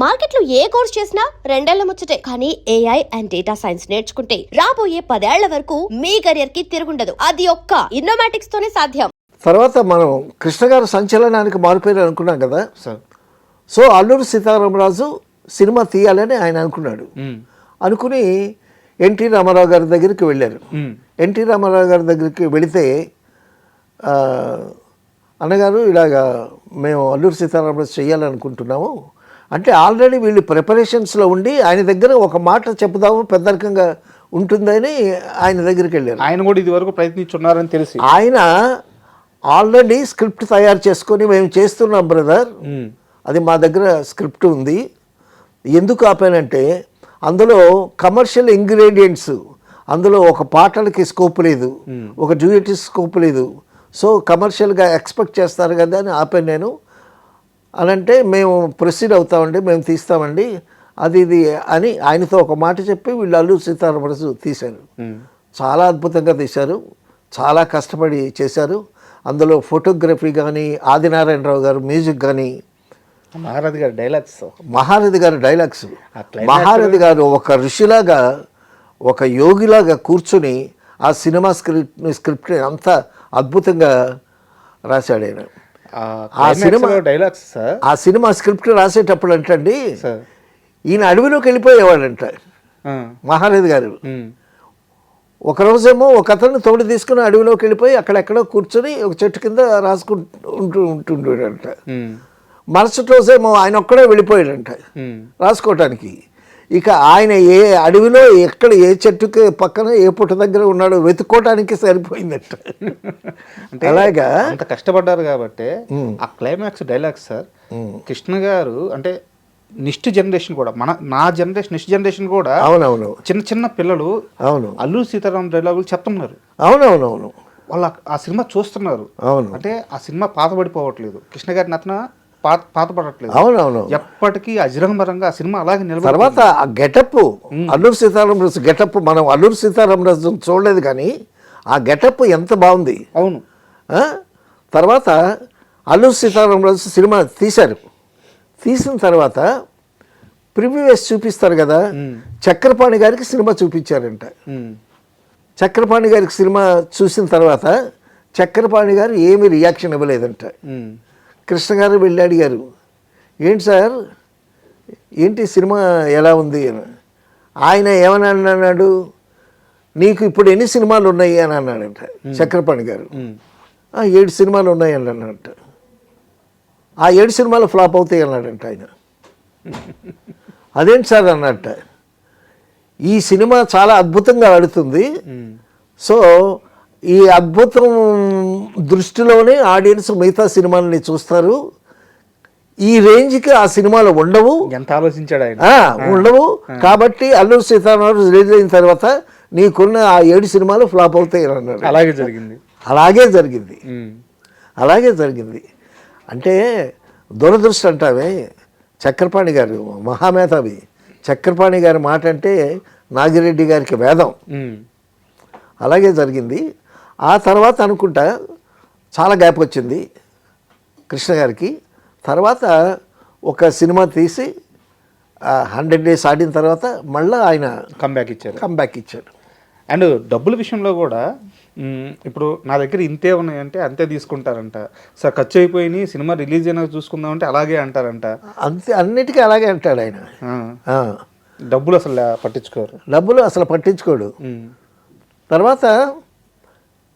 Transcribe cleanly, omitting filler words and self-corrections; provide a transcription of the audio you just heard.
మార్కెట్లో ఏ కోర్స్ చేసినా రెండేళ్ల ముచ్చటే. కానీ ఏఐ అండ్ డేటా సైన్స్ నేర్చుకుంటే రాబోయే 10 ఏళ్ల వరకు మీ కెరియర్ కి తిరుగుండదు. అది ఒక్క ఇన్నోమాటిక్స్ తోనే సాధ్యం. తర్వాత మనం కృష్ణ గారు సంచలనానికి మారిపోయారు అనుకున్నాం కదా sir. So Alluri Sitaramaraju cinema తీయాలని ఆయన అనుకున్నాడు. అనుకుని ఎన్టీ రామారావు గారి దగ్గరికి వెళ్ళారు. ఎన్టీ రామారావు గారి దగ్గరికి వెళితే అన్నగారు ఇలాగా మేము అల్లూరి సీతారామరాజు చేయాలనుకుంటున్నాము అంటే ఆల్రెడీ వీళ్ళు ప్రిపరేషన్స్లో ఉండి ఆయన దగ్గర ఒక మాట చెప్పుదాము పెద్దరికంగా ఉంటుందని ఆయన దగ్గరికి వెళ్ళారు. ఆయన కూడా ఇది వరకు ప్రయత్నించున్నారని తెలిసి ఆయన ఆల్రెడీ స్క్రిప్ట్ తయారు చేసుకొని మేము చేస్తున్నాం బ్రదర్, అది మా దగ్గర స్క్రిప్ట్ ఉంది, ఎందుకు ఆపానంటే అందులో కమర్షియల్ ఇంగ్రీడియంట్స్, అందులో ఒక పాటలకి స్కోప్ లేదు, ఒక డ్యూయట్ స్కోప్ లేదు, సో కమర్షియల్గా ఎక్స్పెక్ట్ చేస్తారు కదా అని ఆపాను నేను. అని అంటే మేము ప్రొసీడ్ అవుతామండి, మేము తీస్తామండి అది ఇది అని ఆయనతో ఒక మాట చెప్పి వీళ్ళు అల్లూరి సీతారామరాజు తీశారు. చాలా అద్భుతంగా తీశారు, చాలా కష్టపడి చేశారు. అందులో ఫోటోగ్రఫీ కానీ, ఆదినారాయణరావు గారు మ్యూజిక్ కానీ, మహారథి గారి డైలాగ్స్, మహారథి గారు ఒక ఋషిలాగా ఒక యోగిలాగా కూర్చుని ఆ సినిమా స్క్రిప్ట్ అంత అద్భుతంగా రాశాడు ఆయన. ఆ సినిమా స్క్రిప్ట్ రాసేటప్పుడు అంటండి ఈయన అడవిలోకి వెళ్ళిపోయేవాడంట మహారథి గారు. ఒకరోజేమో ఒక అతను తోడు తీసుకుని అడవిలోకి వెళ్ళిపోయి అక్కడెక్కడో కూర్చొని ఒక చెట్టు కింద ఉంటుండేడంట. మరుసటి రోజేమో ఆయన ఒక్కడే వెళ్ళిపోయాడంట రాసుకోవటానికి. ఇక ఆయన ఏ అడవిలో ఎక్కడ ఏ చెట్టుకి పక్కన ఏ పుట్ట దగ్గర ఉన్నాడో వెతుక్కోవటానికి సరిపోయిందట. అలాగా అంత కష్టపడ్డారు కాబట్టి ఆ క్లైమాక్స్ డైలాగ్స్ సార్ కృష్ణ గారు అంటే నెక్స్ట్ జనరేషన్ కూడా నా జనరేషన్ నెక్స్ట్ జనరేషన్ కూడా అవునవును చిన్న చిన్న పిల్లలు అవును అల్లూరి సీతారాం డైలాగులు చెప్తున్నారు. అవునవునవును వాళ్ళు ఆ సినిమా చూస్తున్నారు. అవును అంటే ఆ సినిమా పాతబడిపోవట్లేదు, కృష్ణ గారి నటన పాతపడట్లేదు. అవునవును ఎప్పటికీ అజరంబరంగా ఆ సినిమా అలాగే నిలబడి. తర్వాత ఆ గెటప్ అల్లూరి సీతారామరాజు గెటప్ మనం అల్లూరి సీతారామరాజు చూడలేదు కానీ ఆ గెటప్ ఎంత బాగుంది. అవును. తర్వాత అల్లూరి సీతారామరాజు సినిమా తీశారు. తీసిన తర్వాత ప్రివ్యూ వేసి చూపిస్తారు కదా, చక్రపాణి గారికి సినిమా చూపించారంట. చక్రపాణి గారికి సినిమా చూసిన తర్వాత చక్రపాణి గారు ఏమీ రియాక్షన్ ఇవ్వలేదంట. కృష్ణ గారు వెళ్ళి అడిగారు, ఏంటి సార్ ఏంటి సినిమా ఎలా ఉంది అని. ఆయన ఏమని అన్నాడు, నీకు ఇప్పుడు ఎన్ని సినిమాలు ఉన్నాయి అని అన్నాడంట చక్రపాణి గారు. 7 సినిమాలు ఉన్నాయి అని అన్నట్ట. ఆ 7 సినిమాలు ఫ్లాప్ అవుతాయి అన్నాడంట ఆయన. అదేంటి సార్ అన్నట్ట, ఈ సినిమా చాలా అద్భుతంగా ఆడుతుంది, సో ఈ అద్భుతం దృష్టిలోనే ఆడియన్స్ మిగతా సినిమాలని చూస్తారు, ఈ రేంజ్కి ఆ సినిమాలు ఉండవు. ఎంత ఆలోచించాడు ఆయన. ఉండవు కాబట్టి అల్లూరి సీతారామరాజు రిలీజ్ అయిన తర్వాత నీకున్న ఆ 7 సినిమాలు ఫ్లాప్ అవుతాయి అన్నాడు. అలాగే జరిగింది. అలాగే జరిగింది. అంటే దురదృష్టం అంటావే, చక్రపాణి గారు మహామేధావి, చక్రపాణి గారి మాట అంటే నాగిరెడ్డి గారికి వేదం. అలాగే జరిగింది. ఆ తర్వాత అనుకుంటా చాలా గ్యాప్ వచ్చింది కృష్ణ గారికి. తర్వాత ఒక సినిమా తీసి 100 days ఆడిన తర్వాత మళ్ళీ ఆయన కంబ్యాక్ ఇచ్చారు. అండ్ డబ్బుల విషయంలో కూడా ఇప్పుడు నా దగ్గర ఇంతే ఉన్నాయంటే అంతే తీసుకుంటారంట సార్, ఖర్చు అయిపోయి సినిమా రిలీజ్ అయినా చూసుకుందామంటే అలాగే అంటారంట. అంతే, అన్నిటికీ అలాగే అంటాడు ఆయన. డబ్బులు అసలు పట్టించుకోడు. తర్వాత